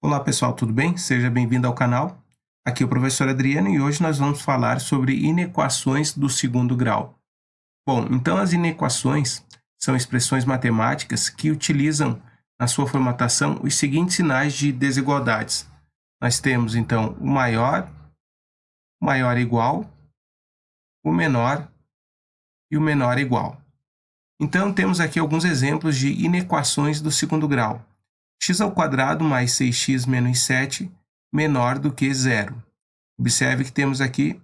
Olá pessoal, tudo bem? Seja bem-vindo ao canal. Aqui é o professor Adriano e hoje nós vamos falar sobre inequações do segundo grau. Bom, então as inequações são expressões matemáticas que utilizam na sua formatação os seguintes sinais de desigualdades. Nós temos então o maior igual, o menor e o menor igual. Então temos aqui alguns exemplos de inequações do segundo grau. X² mais 6x menos 7 menor do que zero. Observe que temos aqui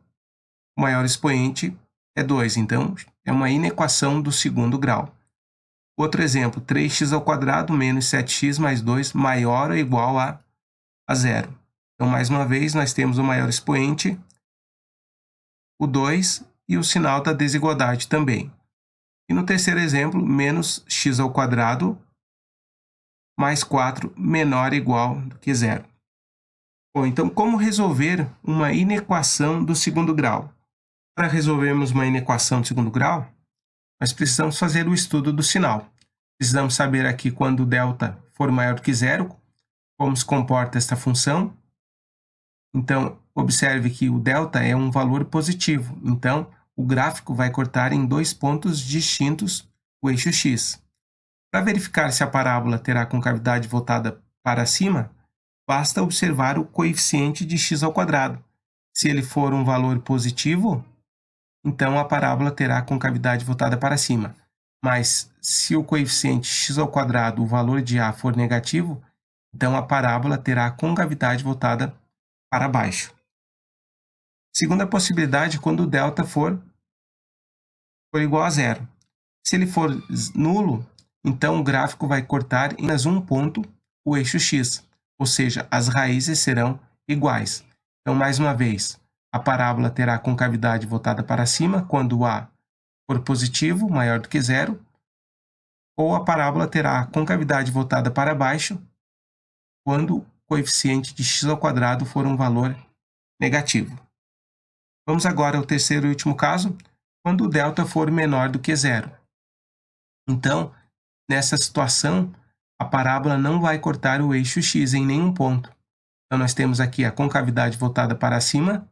o maior expoente é 2, então é uma inequação do segundo grau. Outro exemplo, 3x² menos 7x mais 2 maior ou igual a zero. Então, mais uma vez, nós temos o maior expoente, o 2 e o sinal da desigualdade também. E no terceiro exemplo, menos x² mais 4 menor ou igual do que zero. Bom, então, como resolver uma inequação do segundo grau? Para resolvermos uma inequação de segundo grau, nós precisamos fazer o estudo do sinal. Precisamos saber aqui quando delta for maior do que zero, como se comporta esta função. Então, observe que o delta é um valor positivo. Então, o gráfico vai cortar em dois pontos distintos o eixo x. Para verificar se a parábola terá concavidade voltada para cima, basta observar o coeficiente de x². Se ele for um valor positivo, então a parábola terá concavidade voltada para cima. Mas se o coeficiente x², o valor de a, for negativo, então a parábola terá concavidade voltada para baixo. Segunda possibilidade, quando o delta for igual a zero. Se ele for nulo, então o gráfico vai cortar em apenas um ponto o eixo x, ou seja, as raízes serão iguais. Então, mais uma vez, a parábola terá concavidade voltada para cima quando o a for positivo, maior do que zero, ou a parábola terá concavidade voltada para baixo quando o coeficiente de x² for um valor negativo. Vamos agora ao terceiro e último caso, quando o delta for menor do que zero. Então, nessa situação, a parábola não vai cortar o eixo x em nenhum ponto. Então, nós temos aqui a concavidade voltada para cima,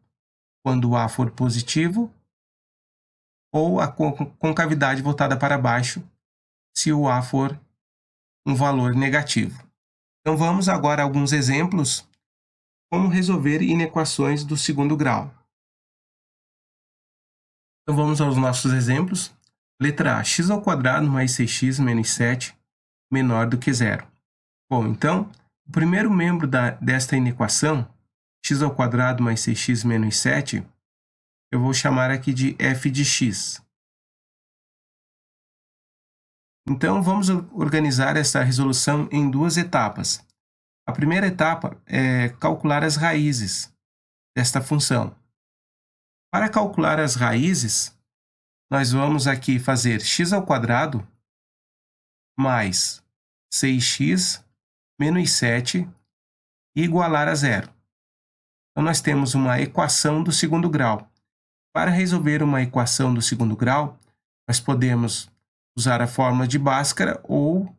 quando o a for positivo, ou a concavidade voltada para baixo, se o a for um valor negativo. Então, vamos agora a alguns exemplos como resolver inequações do segundo grau. Então, vamos aos nossos exemplos. Letra A, x² mais 6x menos 7 menor do que zero. Bom, então, o primeiro membro desta inequação, x² mais 6x menos 7, eu vou chamar aqui de f de x. Então, vamos organizar essa resolução em duas etapas. A primeira etapa é calcular as raízes desta função. Para calcular as raízes, nós vamos aqui fazer x² mais 6x menos 7 e igualar a zero. Então, nós temos uma equação do segundo grau. Para resolver uma equação do segundo grau, nós podemos usar a fórmula de Bhaskara ou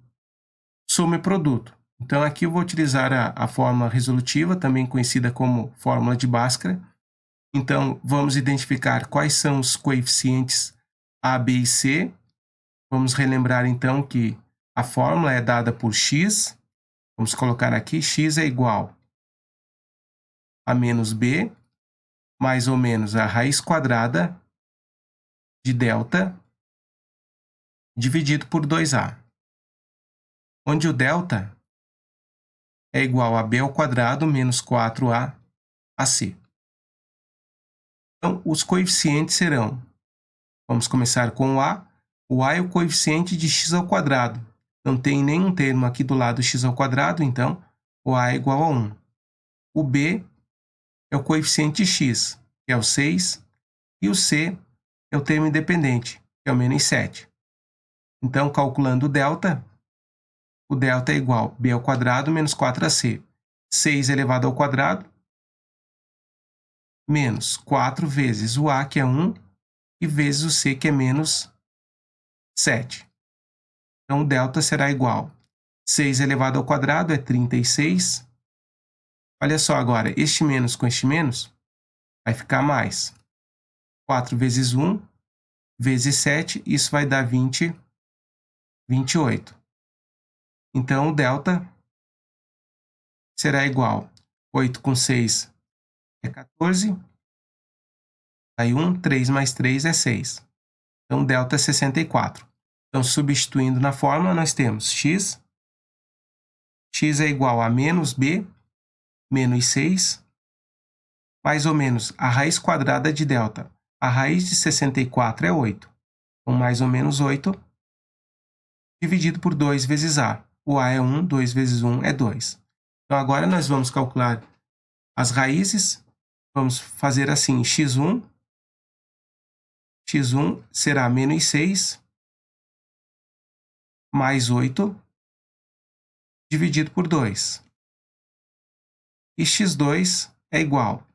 soma e produto. Então, aqui eu vou utilizar a fórmula resolutiva, também conhecida como fórmula de Bhaskara. Então, vamos identificar quais são os coeficientes a, b e c. Vamos relembrar, então, que a fórmula é dada por x. Vamos colocar aqui, x é igual a menos b, mais ou menos a raiz quadrada de delta, dividido por 2a, onde o delta é igual a b² menos 4a ac. Então, os coeficientes serão, vamos começar com o a é o coeficiente de x². Não tem nenhum termo aqui do lado x², então o a é igual a 1. O b é o coeficiente de x, que é o 6, e o c é o termo independente, que é o menos 7. Então, calculando o delta é igual a b² menos 4ac. 6 elevado ao quadrado, menos 4 vezes o a, que é 1, e vezes o c, que é menos 7. Então, o delta será igual a 6 elevado ao quadrado é 36, Olha só agora, este menos com este menos vai ficar mais. 4 vezes 1 vezes 7, isso vai dar 28. Então, o delta será igual a 8 com 6 é 14. Aí 1, 3 mais 3 é 6. Então, delta é 64. Então, substituindo na fórmula, nós temos x é igual a menos b, menos 6, mais ou menos a raiz quadrada de delta. A raiz de 64 é 8. Então, mais ou menos 8, dividido por 2 vezes a. O a é 1, 2 vezes 1 é 2. Então, agora nós vamos calcular as raízes. Vamos fazer assim, x1 será menos 6 mais 8 dividido por 2. E x2 é igual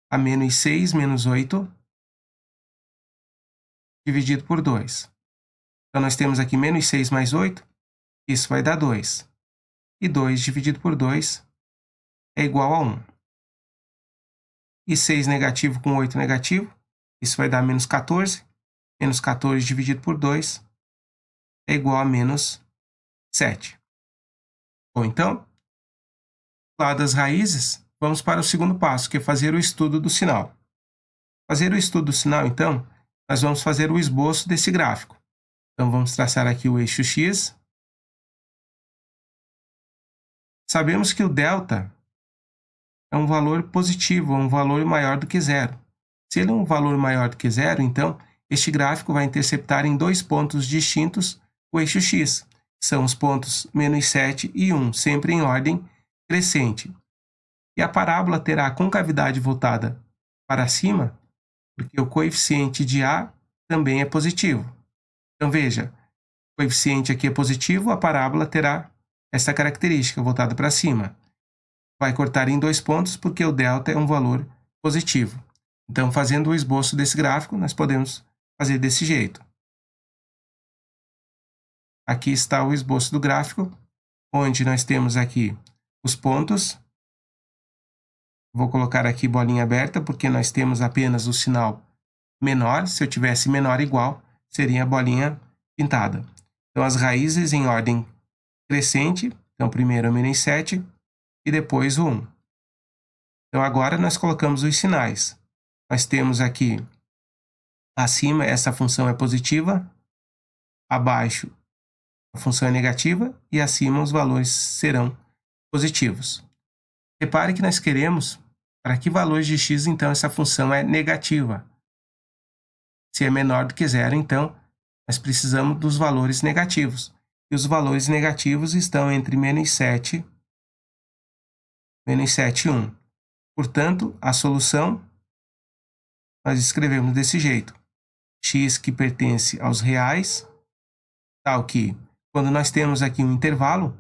a menos 6 menos 8 dividido por 2. Então, nós temos aqui menos 6 mais 8, isso vai dar 2. E 2 dividido por 2 é igual a 1. E 6 negativo com 8 negativo, isso vai dar menos 14. Menos 14 dividido por 2 é igual a menos 7. Bom, então, lá das raízes, vamos para o segundo passo, que é fazer o estudo do sinal. Fazer o estudo do sinal, então, nós vamos fazer o esboço desse gráfico. Então, vamos traçar aqui o eixo x. Sabemos que o delta é um valor positivo, é um valor maior do que zero. Se ele é um valor maior do que zero, então, este gráfico vai interceptar em dois pontos distintos o eixo x. São os pontos menos 7 e 1, sempre em ordem crescente. E a parábola terá a concavidade voltada para cima, porque o coeficiente de A também é positivo. Então, veja, o coeficiente aqui é positivo, a parábola terá essa característica voltada para cima. Vai cortar em dois pontos, porque o delta é um valor positivo. Então, fazendo o esboço desse gráfico, nós podemos fazer desse jeito. Aqui está o esboço do gráfico, onde nós temos aqui os pontos. Vou colocar aqui bolinha aberta, porque nós temos apenas o sinal menor. Se eu tivesse menor igual, seria a bolinha pintada. Então, as raízes em ordem crescente. Então, primeiro o menos 7 e depois o 1. Então, agora nós colocamos os sinais. Nós temos aqui, acima, essa função é positiva. Abaixo, a função é negativa. E acima, os valores serão positivos. Repare que nós queremos, para que valor de x, então, essa função é negativa. Se é menor do que zero, então, nós precisamos dos valores negativos. E os valores negativos estão entre menos 7 e 1. Portanto, a solução, nós escrevemos desse jeito. X que pertence aos reais, tal que, quando nós temos aqui um intervalo,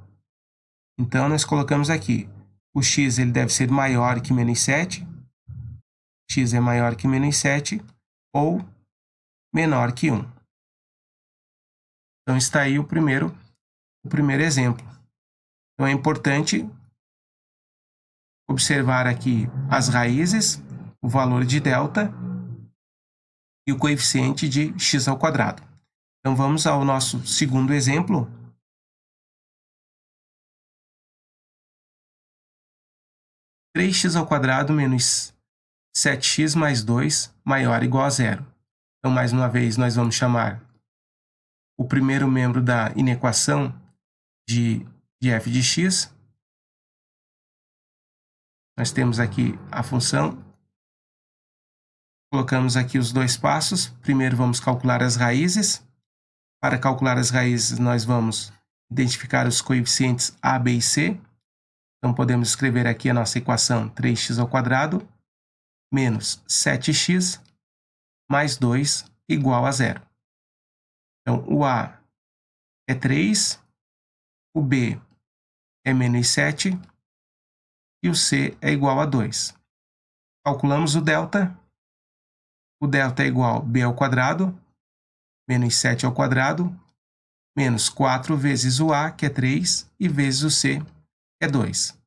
então, nós colocamos aqui, o x ele deve ser maior que menos 7, x é maior que menos 7, ou menor que 1. Então, está aí o primeiro exemplo. Então, é importante observar aqui as raízes, o valor de delta e o coeficiente de x ao quadrado. Então, vamos ao nosso segundo exemplo. Três x ao quadrado menos 7x mais 2 maior ou igual a zero. Então, mais uma vez, nós vamos chamar o primeiro membro da inequação de f de x. Nós temos aqui a função. Colocamos aqui os dois passos. Primeiro, vamos calcular as raízes. Para calcular as raízes, nós vamos identificar os coeficientes a, b e c. Então, podemos escrever aqui a nossa equação 3x ao quadrado menos 7x mais 2 igual a zero. Então, o a é 3, o b é menos 7 e o c é igual a 2. Calculamos o delta. O delta é igual a b ao quadrado menos 7 ao quadrado menos 4 vezes o a, que é 3, e vezes o c, que é 2.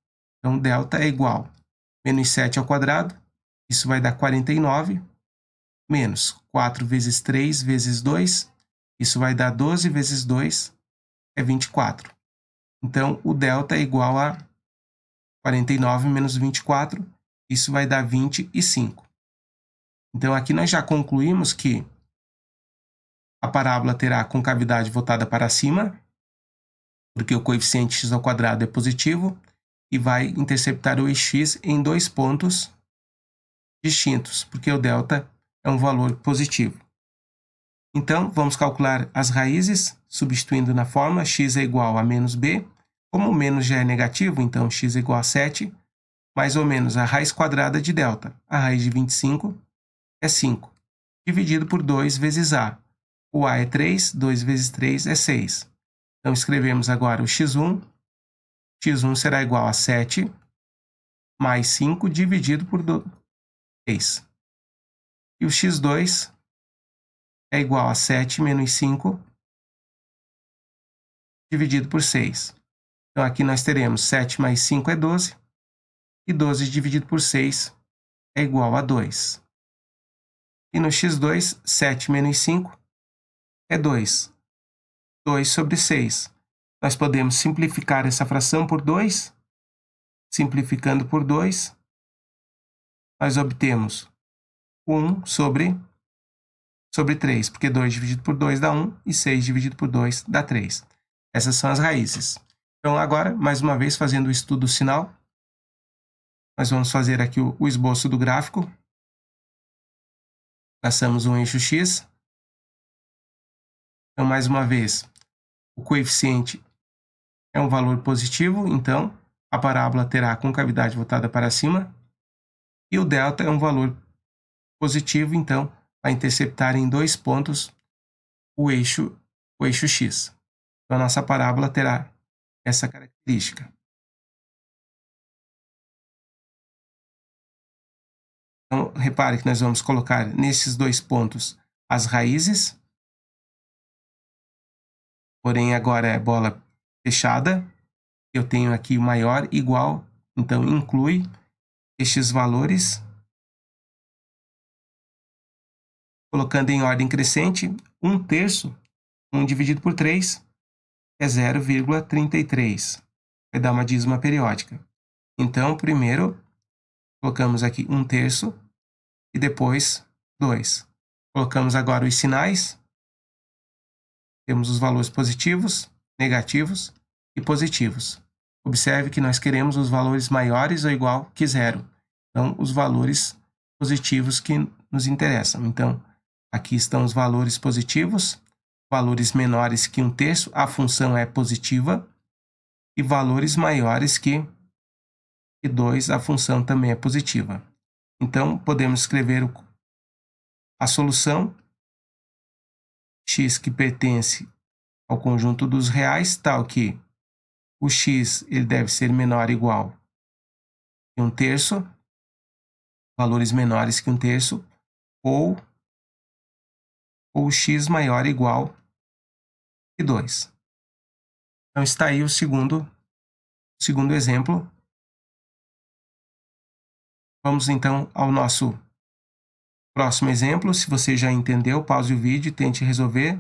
Então, delta é igual a menos 7 ao quadrado, isso vai dar 49, menos 4 vezes 3 vezes 2, isso vai dar 12 vezes 2, é 24. Então, o delta é igual a 49 menos 24, isso vai dar 25. Então, aqui nós já concluímos que a parábola terá concavidade voltada para cima, porque o coeficiente x ao quadrado é positivo, e vai interceptar o x em dois pontos distintos, porque o delta é um valor positivo. Então, vamos calcular as raízes, substituindo na fórmula x é igual a menos b. Como o menos já é negativo, então x é igual a 7, mais ou menos a raiz quadrada de delta. A raiz de 25 é 5, dividido por 2 vezes a. O a é 3, 2 vezes 3 é 6. Então, escrevemos agora o x1. x1 será igual a 7 mais 5 dividido por 3. E o x2 é igual a 7 menos 5 dividido por 6. Então, aqui nós teremos 7 mais 5 é 12, e 12 dividido por 6 é igual a 2. E no x2, 7 menos 5 é 2. 2 sobre 6. Nós podemos simplificar essa fração por 2. Simplificando por 2, nós obtemos 1 sobre 3, porque 2 dividido por 2 dá 1 e 6 dividido por 2 dá 3. Essas são as raízes. Então, agora, mais uma vez, fazendo o estudo sinal, nós vamos fazer aqui o esboço do gráfico. Traçamos um eixo x. Então, mais uma vez, o coeficiente é um valor positivo, então a parábola terá a concavidade voltada para cima. E o delta é um valor positivo, então vai interceptar em dois pontos o eixo x. Então, a nossa parábola terá essa característica. Então, repare que nós vamos colocar nesses dois pontos as raízes, porém agora é bola fechada. Eu tenho aqui maior igual, então inclui estes valores. Colocando em ordem crescente, 1/3, 1 dividido por 3, é 0,33. Vai dar uma dízima periódica. Então, primeiro, colocamos aqui 1/3 e depois 2. Colocamos agora os sinais. Temos os valores positivos, negativos e positivos. Observe que nós queremos os valores maiores ou igual que 0. Então, os valores positivos que nos interessam. Então, aqui estão os valores positivos, valores menores que 1/3, a função é positiva, e valores maiores que 2, a função também é positiva. Então, podemos escrever a solução x que pertence ao conjunto dos reais, tal que o x ele deve ser menor ou igual que 1/3, valores menores que 1/3, ou x maior ou igual que 2. Então, está aí o segundo exemplo. Vamos, então, ao nosso próximo exemplo. Se você já entendeu, pause o vídeo e tente resolver.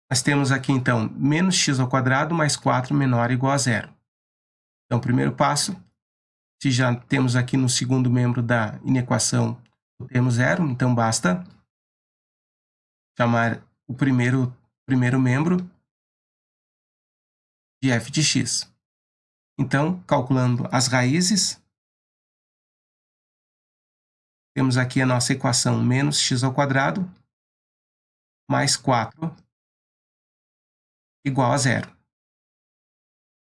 Nós temos aqui, então, menos x ao quadrado mais 4 menor ou igual a 0. Então, primeiro passo, se já temos aqui no segundo membro da inequação o termo 0, então basta chamar o primeiro membro de f de x. Então, calculando as raízes, temos aqui a nossa equação menos x ao quadrado mais 4 igual a 0.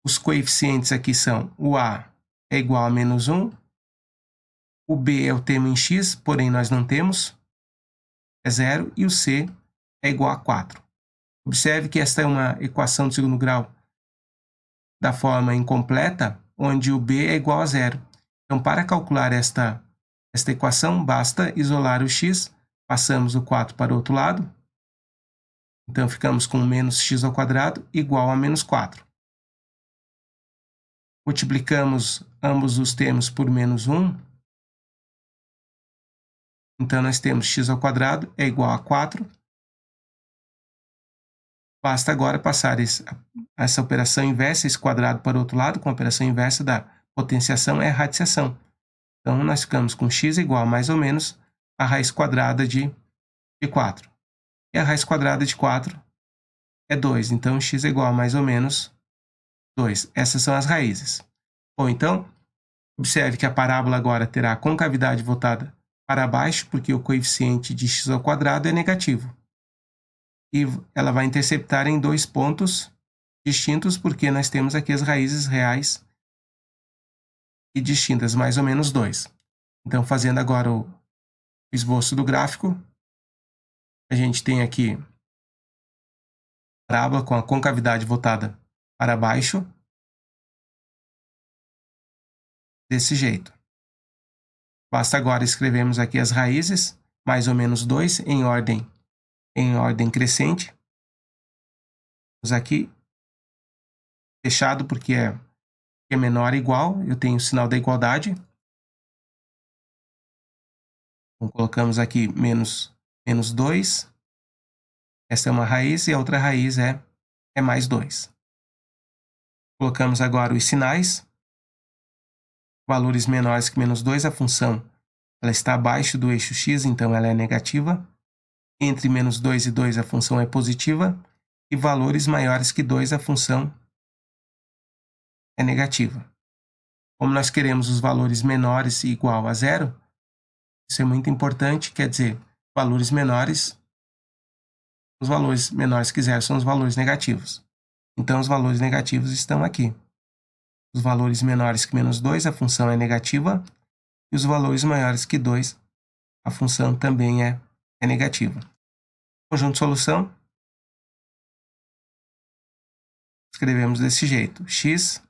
Os coeficientes aqui são o a é igual a menos 1, o b é o termo em x, porém nós não temos, é 0, e o c é igual a 4. Observe que esta é uma equação de segundo grau da forma incompleta, onde o b é igual a 0. Então, para calcular esta equação, basta isolar o x, passamos o 4 para o outro lado, então ficamos com menos x ao quadrado igual a menos 4. multiplicamos ambos os termos por menos 1. Então, nós temos x² é igual a 4. Basta agora passar essa operação inversa, esse quadrado para o outro lado, com a operação inversa da potenciação é a radiciação. Então, nós ficamos com x igual a mais ou menos a raiz quadrada de 4. E a raiz quadrada de 4 é 2. Então, x é igual a mais ou menos 2. Essas são as raízes. Bom, então, observe que a parábola agora terá a concavidade voltada para baixo, porque o coeficiente de x² é negativo. E ela vai interceptar em 2 pontos distintos, porque nós temos aqui as raízes reais e distintas, mais ou menos 2. Então, fazendo agora o esboço do gráfico, a gente tem aqui a parábola com a concavidade voltada para baixo, desse jeito. Basta agora escrevermos aqui as raízes, mais ou menos 2, em ordem crescente. Vamos aqui, fechado porque é menor ou igual, eu tenho o sinal da igualdade. Então, colocamos aqui menos 2. Essa é uma raiz e a outra raiz é mais 2. Colocamos agora os sinais. Valores menores que menos 2, a função ela está abaixo do eixo x, então ela é negativa. Entre menos 2 e 2, a função é positiva. E valores maiores que 2, a função é negativa. Como nós queremos os valores menores e igual a 0, isso é muito importante, quer dizer, valores menores, os valores menores que 0 são os valores negativos. Então, os valores negativos estão aqui. Os valores menores que menos 2, a função é negativa. E os valores maiores que 2, a função também é negativa. Conjunto de solução. Escrevemos desse jeito. X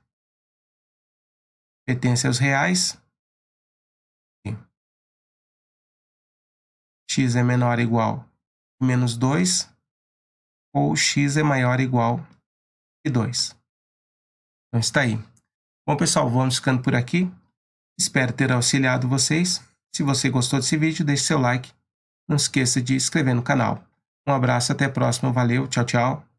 pertence aos reais. X é menor ou igual a menos 2. Ou x é maior ou igual a 2. Então, está aí. Bom, pessoal, vamos ficando por aqui. Espero ter auxiliado vocês. Se você gostou desse vídeo, deixe seu like. Não esqueça de se inscrever no canal. Um abraço, até a próxima. Valeu, tchau, tchau.